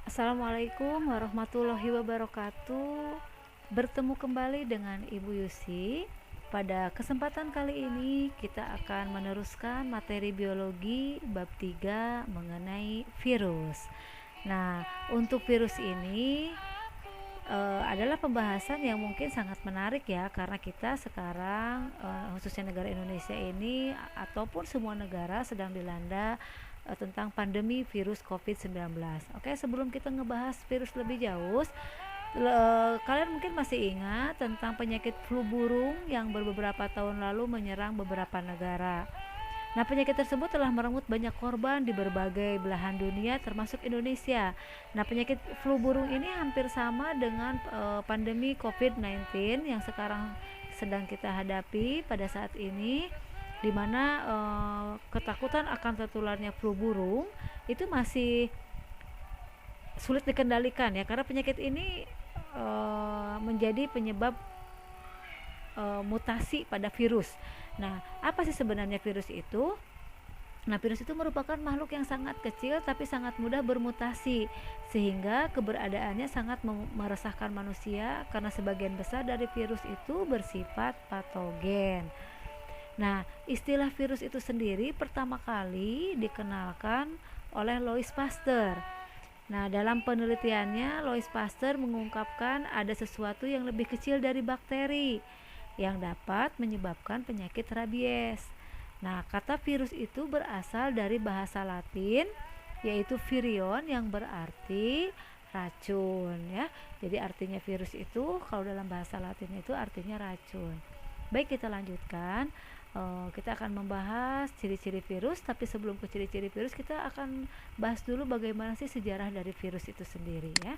Assalamualaikum warahmatullahi wabarakatuh. Bertemu kembali dengan Ibu Yusi. Pada kesempatan kali ini kita akan meneruskan materi biologi bab 3 mengenai virus. Nah, untuk virus ini adalah pembahasan yang mungkin sangat menarik ya, karena kita sekarang khususnya negara Indonesia ini ataupun semua negara sedang dilanda tentang pandemi virus COVID-19. Oke, sebelum kita ngebahas virus lebih jauh, kalian mungkin masih ingat tentang penyakit flu burung yang beberapa tahun lalu menyerang beberapa negara. Nah, penyakit tersebut telah merenggut banyak korban di berbagai belahan dunia termasuk Indonesia. Nah, penyakit flu burung ini hampir sama dengan pandemi COVID-19 yang sekarang sedang kita hadapi pada saat ini, di mana ketakutan akan tertularnya flu burung itu masih sulit dikendalikan ya, karena penyakit ini menjadi penyebab mutasi pada virus. Nah, apa sih sebenarnya virus itu? Nah, virus itu merupakan makhluk yang sangat kecil tapi sangat mudah bermutasi, sehingga keberadaannya sangat meresahkan manusia karena sebagian besar dari virus itu bersifat patogen. Nah, istilah virus itu sendiri pertama kali dikenalkan oleh Louis Pasteur. Nah, dalam penelitiannya, Louis Pasteur mengungkapkan ada sesuatu yang lebih kecil dari bakteri yang dapat menyebabkan penyakit rabies. Nah, kata virus itu berasal dari bahasa Latin, yaitu virion, yang berarti racun ya. Jadi artinya virus itu kalau dalam bahasa Latin itu artinya racun. Baik, kita lanjutkan. Kita akan membahas ciri-ciri virus, tapi sebelum ke ciri-ciri virus kita akan bahas dulu bagaimana sih sejarah dari virus itu sendiri ya.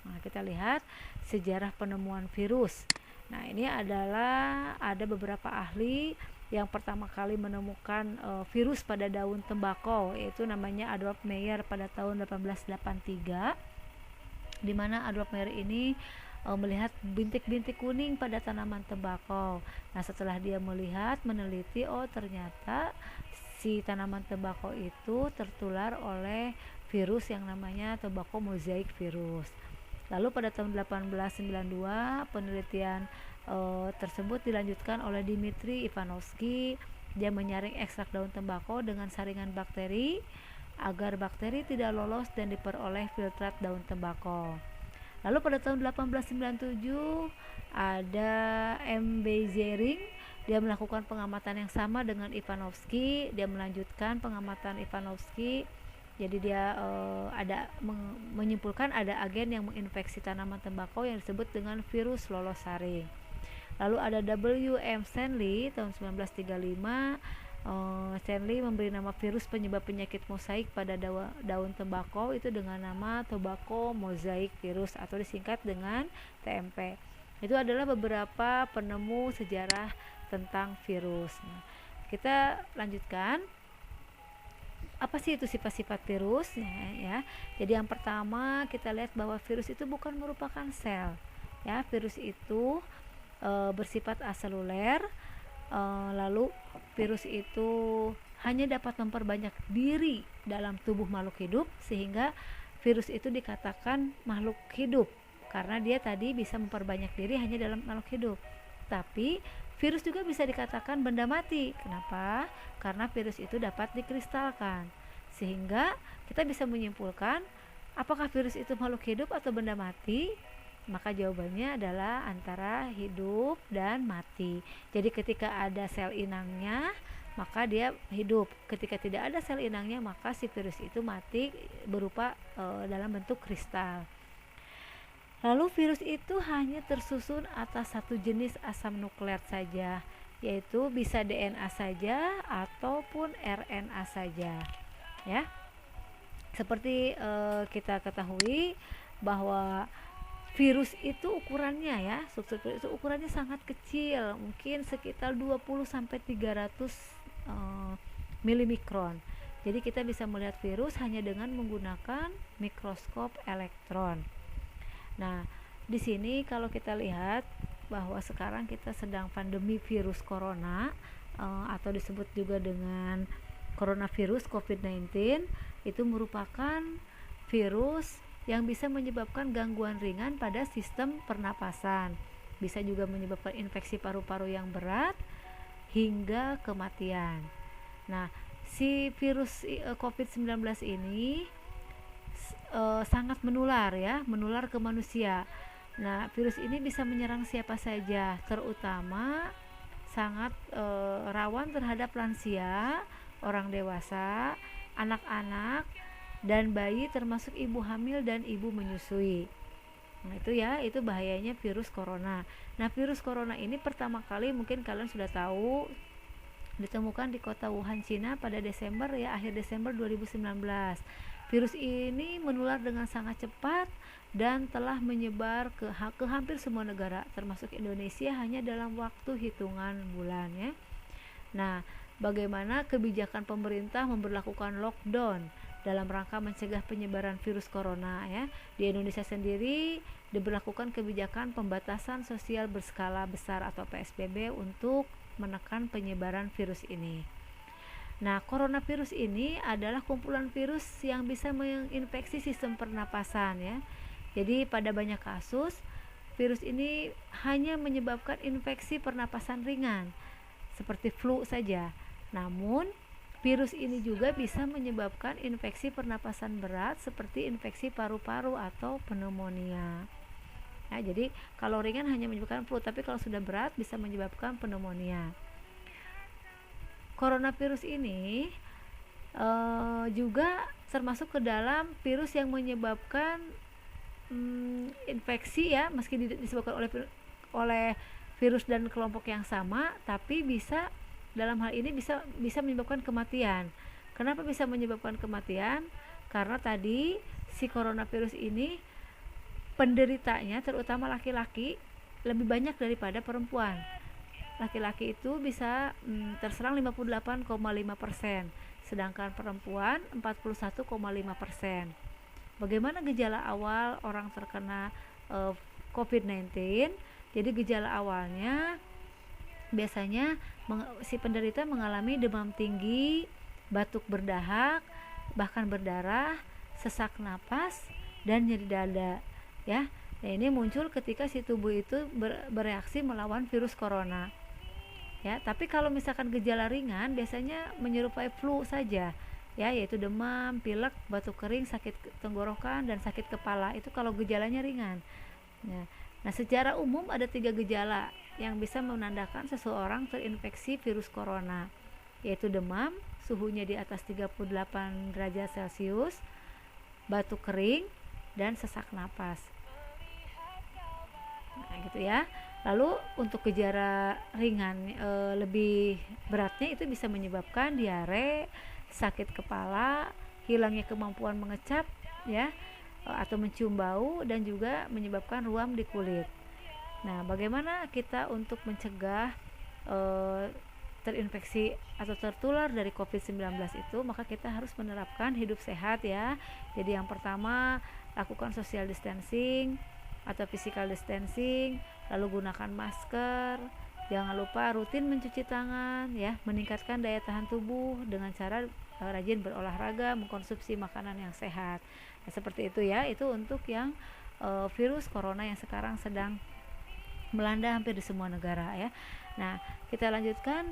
Nah, kita lihat sejarah penemuan virus. Nah, ini adalah ada beberapa ahli yang pertama kali menemukan virus pada daun tembakau, yaitu namanya Adolf Meyer pada tahun 1883, di mana Adolf Meyer ini melihat bintik-bintik kuning pada tanaman tembakau. Nah, setelah dia melihat, meneliti, oh ternyata si tanaman tembakau itu tertular oleh virus yang namanya tobacco mosaic virus. Lalu pada tahun 1892 penelitian tersebut dilanjutkan oleh Dimitri Ivanovsky. Dia menyaring ekstrak daun tembakau dengan saringan bakteri agar bakteri tidak lolos dan diperoleh filtrat daun tembakau. Lalu pada tahun 1897 ada M. Bezering. Dia melakukan pengamatan yang sama dengan Ivanovsky. Dia melanjutkan pengamatan Ivanovsky. Jadi dia menyimpulkan ada agen yang menginfeksi tanaman tembakau yang disebut dengan virus lolos saring. Lalu ada W. M. Stanley tahun 1935. Stanley memberi nama virus penyebab penyakit mosaik pada daun tembakau itu dengan nama tobacco mosaic virus atau disingkat dengan TMP. Itu adalah beberapa penemu sejarah tentang virus. Nah, kita lanjutkan. Apa sih itu sifat-sifat virus ya? Jadi yang pertama kita lihat bahwa virus itu bukan merupakan sel. Ya, virus itu bersifat aseluler. Lalu virus itu hanya dapat memperbanyak diri dalam tubuh makhluk hidup, sehingga virus itu dikatakan makhluk hidup karena dia tadi bisa memperbanyak diri hanya dalam makhluk hidup. Tapi virus juga bisa dikatakan benda mati. Kenapa? Karena virus itu dapat dikristalkan, sehingga kita bisa menyimpulkan apakah virus itu makhluk hidup atau benda mati. Maka jawabannya adalah antara hidup dan mati. Jadi ketika ada sel inangnya, maka dia hidup. Ketika tidak ada sel inangnya, maka si virus itu mati berupa dalam bentuk kristal. Lalu virus itu hanya tersusun atas satu jenis asam nukleat saja, yaitu bisa DNA saja ataupun RNA saja. Ya. Seperti kita ketahui bahwa virus itu ukurannya ya, struktur virus itu ukurannya sangat kecil, mungkin sekitar 20 sampai 300 milimikron. Jadi kita bisa melihat virus hanya dengan menggunakan mikroskop elektron. Nah, di sini kalau kita lihat bahwa sekarang kita sedang pandemi virus corona atau disebut juga dengan coronavirus COVID-19, itu merupakan virus yang bisa menyebabkan gangguan ringan pada sistem pernapasan. Bisa juga menyebabkan infeksi paru-paru yang berat hingga kematian. Nah, si virus COVID-19 ini sangat menular ya, menular ke manusia. Nah, virus ini bisa menyerang siapa saja, terutama sangat rawan terhadap lansia, orang dewasa, anak-anak, dan bayi termasuk ibu hamil dan ibu menyusui. Nah, itu ya, itu bahayanya virus corona. Nah, virus corona ini pertama kali mungkin kalian sudah tahu ditemukan di kota Wuhan, Cina pada Desember ya, akhir Desember 2019. Virus ini menular dengan sangat cepat dan telah menyebar ke hampir semua negara termasuk Indonesia hanya dalam waktu hitungan bulan ya. Nah, bagaimana kebijakan pemerintah memberlakukan lockdown dalam rangka mencegah penyebaran virus corona ya. Di Indonesia sendiri diberlakukan kebijakan pembatasan sosial berskala besar atau PSBB untuk menekan penyebaran virus ini. Nah, coronavirus ini adalah kumpulan virus yang bisa menginfeksi sistem pernapasan ya. Jadi pada banyak kasus virus ini hanya menyebabkan infeksi pernapasan ringan seperti flu saja. Namun virus ini juga bisa menyebabkan infeksi pernapasan berat seperti infeksi paru-paru atau pneumonia. Nah, jadi kalau ringan hanya menyebabkan flu, tapi kalau sudah berat bisa menyebabkan pneumonia. Coronavirus ini juga termasuk ke dalam virus yang menyebabkan infeksi ya, meski disebabkan oleh virus dan kelompok yang sama, tapi bisa dalam hal ini bisa menyebabkan kematian. Kenapa bisa menyebabkan kematian? Karena tadi si coronavirus ini penderitanya terutama laki-laki lebih banyak daripada perempuan. Laki-laki itu bisa terserang 58,5%, sedangkan perempuan 41,5%. Bagaimana gejala awal orang terkena COVID-19? Jadi gejala awalnya biasanya si penderita mengalami demam tinggi, batuk berdahak, bahkan berdarah, sesak napas, dan nyeri dada ya. Nah, ini muncul ketika si tubuh itu bereaksi melawan virus corona ya. Tapi kalau misalkan gejala ringan biasanya menyerupai flu saja ya, yaitu demam, pilek, batuk kering, sakit tenggorokan, dan sakit kepala. Itu kalau gejalanya ringan. Nah, secara umum ada 3 gejala yang bisa menandakan seseorang terinfeksi virus corona, yaitu demam, suhunya di atas 38 derajat Celcius, batuk kering, dan sesak napas. Nah, gitu ya. Lalu untuk gejala ringan lebih beratnya itu bisa menyebabkan diare, sakit kepala, hilangnya kemampuan mengecap ya, atau mencium bau, dan juga menyebabkan ruam di kulit. Nah, bagaimana kita untuk mencegah terinfeksi atau tertular dari COVID-19 itu? Maka kita harus menerapkan hidup sehat ya. Jadi yang pertama, lakukan social distancing atau physical distancing, lalu gunakan masker, jangan lupa rutin mencuci tangan ya, meningkatkan daya tahan tubuh dengan cara rajin berolahraga, mengkonsumsi makanan yang sehat. Nah, seperti itu ya, itu untuk yang virus corona yang sekarang sedang melanda hampir di semua negara ya. Nah, kita lanjutkan,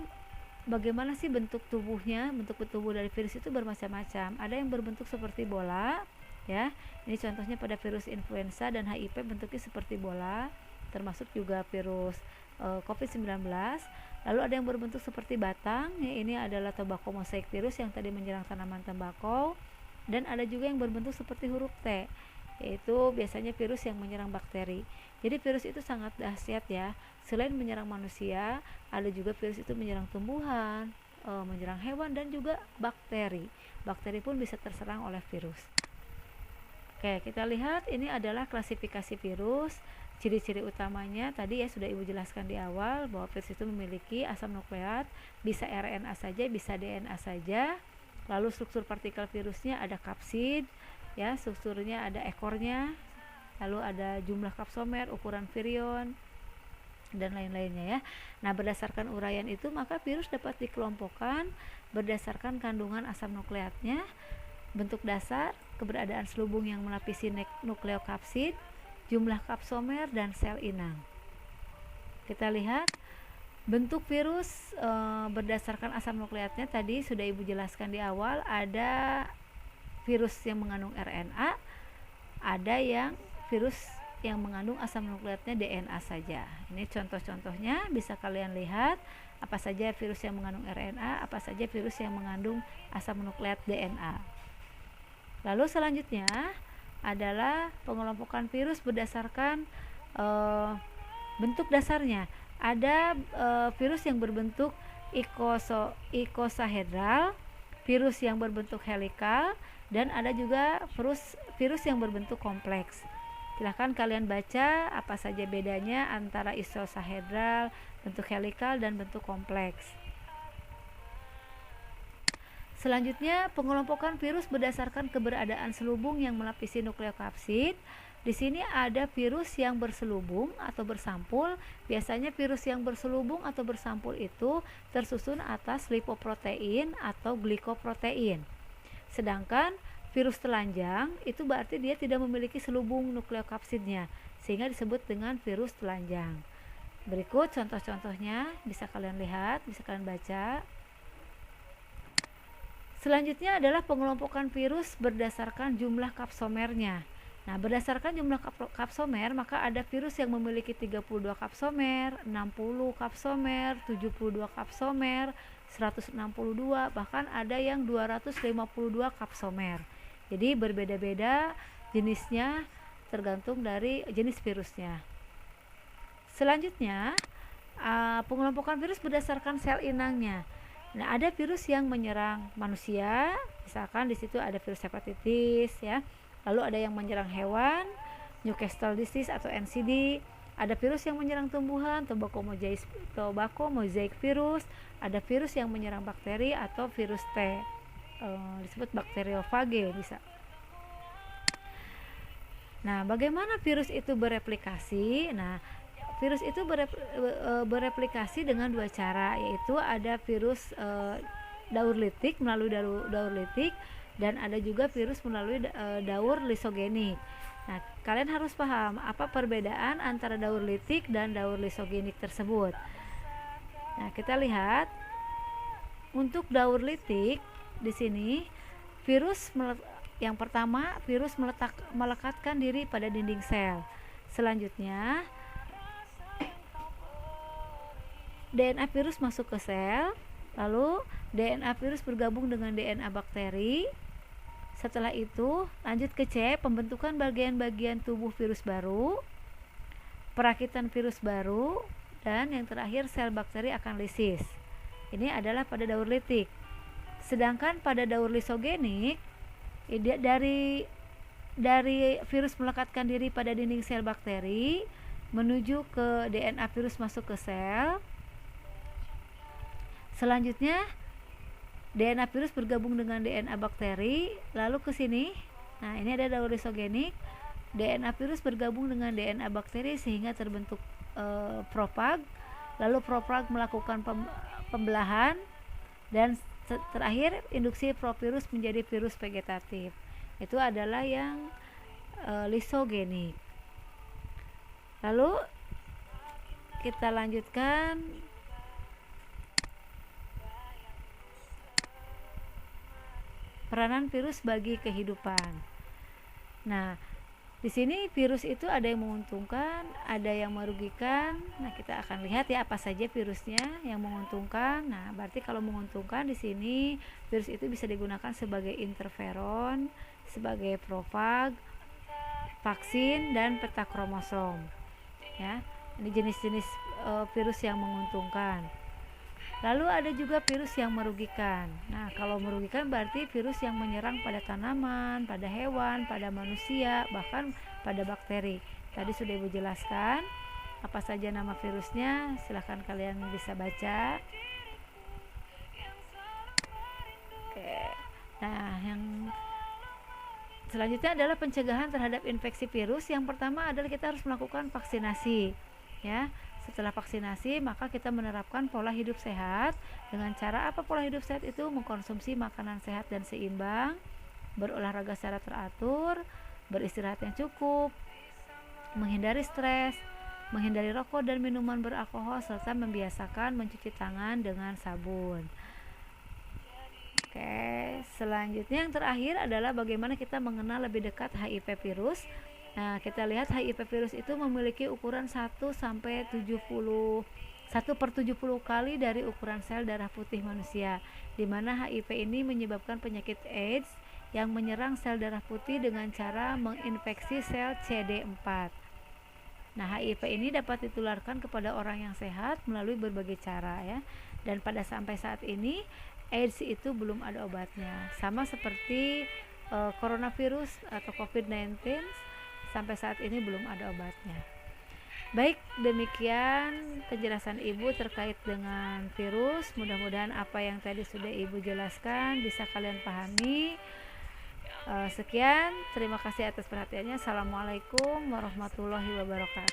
bagaimana sih bentuk tubuhnya? Bentuk tubuh dari virus itu bermacam-macam. Ada yang berbentuk seperti bola ya. Ini contohnya pada virus influenza dan HIV bentuknya seperti bola, termasuk juga virus COVID-19. Lalu ada yang berbentuk seperti batang ya, ini adalah tobacco mosaic virus yang tadi menyerang tanaman tembakau. Dan ada juga yang berbentuk seperti huruf T, yaitu biasanya virus yang menyerang bakteri. Jadi virus itu sangat dahsyat ya. Selain menyerang manusia, ada juga virus itu menyerang tumbuhan, menyerang hewan, dan juga bakteri. Bakteri pun bisa terserang oleh virus. Oke, kita lihat ini adalah klasifikasi virus. Ciri-ciri utamanya tadi ya sudah Ibu jelaskan di awal, bahwa virus itu memiliki asam nukleat, bisa RNA saja, bisa DNA saja. Lalu struktur partikel virusnya ada kapsid ya, strukturnya ada ekornya, lalu ada jumlah kapsomer, ukuran virion, dan lain-lainnya ya. Nah, berdasarkan uraian itu maka virus dapat dikelompokkan berdasarkan kandungan asam nukleatnya bentuk dasar, keberadaan selubung yang melapisi nukleokapsid, jumlah kapsomer, dan sel inang. Kita lihat bentuk virus berdasarkan asam nukleatnya tadi sudah Ibu jelaskan di awal. Ada virus yang mengandung RNA, ada yang virus yang mengandung asam nukleatnya DNA saja. Ini contoh-contohnya bisa kalian lihat, apa saja virus yang mengandung RNA, apa saja virus yang mengandung asam nukleat DNA. Lalu selanjutnya adalah pengelompokan virus berdasarkan bentuk dasarnya. Ada virus yang berbentuk ikosahedral, virus yang berbentuk helikal, dan ada juga virus yang berbentuk kompleks. Silahkan kalian baca apa saja bedanya antara ikosahedral, bentuk helikal, dan bentuk kompleks. Selanjutnya, pengelompokan virus berdasarkan keberadaan selubung yang melapisi nukleokapsid. Di sini ada virus yang berselubung atau bersampul. Biasanya virus yang berselubung atau bersampul itu tersusun atas lipoprotein atau glikoprotein. Sedangkan virus telanjang itu berarti dia tidak memiliki selubung nukleokapsidnya, sehingga disebut dengan virus telanjang. Berikut contoh-contohnya bisa kalian lihat, bisa kalian baca. Selanjutnya adalah pengelompokan virus berdasarkan jumlah kapsomernya. Nah, berdasarkan jumlah kapsomer, maka ada virus yang memiliki 32 kapsomer, 60 kapsomer, 72 kapsomer, 162, bahkan ada yang 252 kapsomer. Jadi berbeda-beda jenisnya tergantung dari jenis virusnya. Selanjutnya, pengelompokan virus berdasarkan sel inangnya. Nah, ada virus yang menyerang manusia, misalkan di situ ada virus hepatitis ya. Lalu ada yang menyerang hewan, Newcastle disease atau NCD. Ada virus yang menyerang tumbuhan, tobacco mosaic virus. Ada virus yang menyerang bakteri atau virus T, disebut bakteriofage bisa. Nah, bagaimana virus itu bereplikasi? Nah, virus itu bereplikasi dengan dua cara, yaitu ada virus daur litik melalui daur litik, dan ada juga virus melalui daur lisogenik. Nah, kalian harus paham apa perbedaan antara daur litik dan daur lisogenik tersebut. Nah, kita lihat untuk daur litik di sini yang pertama virus melekatkan diri pada dinding sel. Selanjutnya DNA virus masuk ke sel, lalu DNA virus bergabung dengan DNA bakteri. Setelah itu lanjut ke C, pembentukan bagian-bagian tubuh virus baru, perakitan virus baru, dan yang terakhir sel bakteri akan lisis. Ini adalah pada daur litik. Sedangkan pada daur lisogenik, dari virus melekatkan diri pada dinding sel bakteri menuju ke DNA virus masuk ke sel. Selanjutnya DNA virus bergabung dengan DNA bakteri, lalu ke sini. Nah, ini ada daur lisogenik. DNA virus bergabung dengan DNA bakteri sehingga terbentuk propag. Lalu propag melakukan pembelahan, dan terakhir induksi provirus menjadi virus vegetatif. Itu adalah yang lisogenik. Lalu kita lanjutkan peranan virus bagi kehidupan. Nah, di sini virus itu ada yang menguntungkan, ada yang merugikan. Nah, kita akan lihat ya apa saja virusnya yang menguntungkan. Nah, berarti kalau menguntungkan di sini virus itu bisa digunakan sebagai interferon, sebagai profag, vaksin, dan peta kromosom. Ya, ini jenis-jenis virus yang menguntungkan. Lalu ada juga virus yang merugikan. Nah, kalau merugikan berarti virus yang menyerang pada tanaman, pada hewan, pada manusia, bahkan pada bakteri. Tadi sudah Ibu jelaskan apa saja nama virusnya, silahkan kalian bisa baca. Oke. Nah, yang selanjutnya adalah pencegahan terhadap infeksi virus. Yang pertama adalah kita harus melakukan vaksinasi, ya. Setelah vaksinasi, maka kita menerapkan pola hidup sehat. Dengan cara apa pola hidup sehat itu? Mengkonsumsi makanan sehat dan seimbang, berolahraga secara teratur, beristirahat yang cukup, menghindari stres, menghindari rokok dan minuman beralkohol, serta membiasakan mencuci tangan dengan sabun. Oke, selanjutnya yang terakhir adalah bagaimana kita mengenal lebih dekat HIV virus. Nah, kita lihat HIV virus itu memiliki ukuran 1 sampai 70 1/70 kali dari ukuran sel darah putih manusia, di mana HIV ini menyebabkan penyakit AIDS yang menyerang sel darah putih dengan cara menginfeksi sel CD4. Nah, HIV ini dapat ditularkan kepada orang yang sehat melalui berbagai cara ya. Dan pada sampai saat ini AIDS itu belum ada obatnya. Sama seperti coronavirus atau COVID-19, sampai saat ini belum ada obatnya. Baik, demikian penjelasan Ibu terkait dengan virus. Mudah-mudahan apa yang tadi sudah Ibu jelaskan bisa kalian pahami. Sekian, terima kasih atas perhatiannya. Assalamualaikum warahmatullahi wabarakatuh.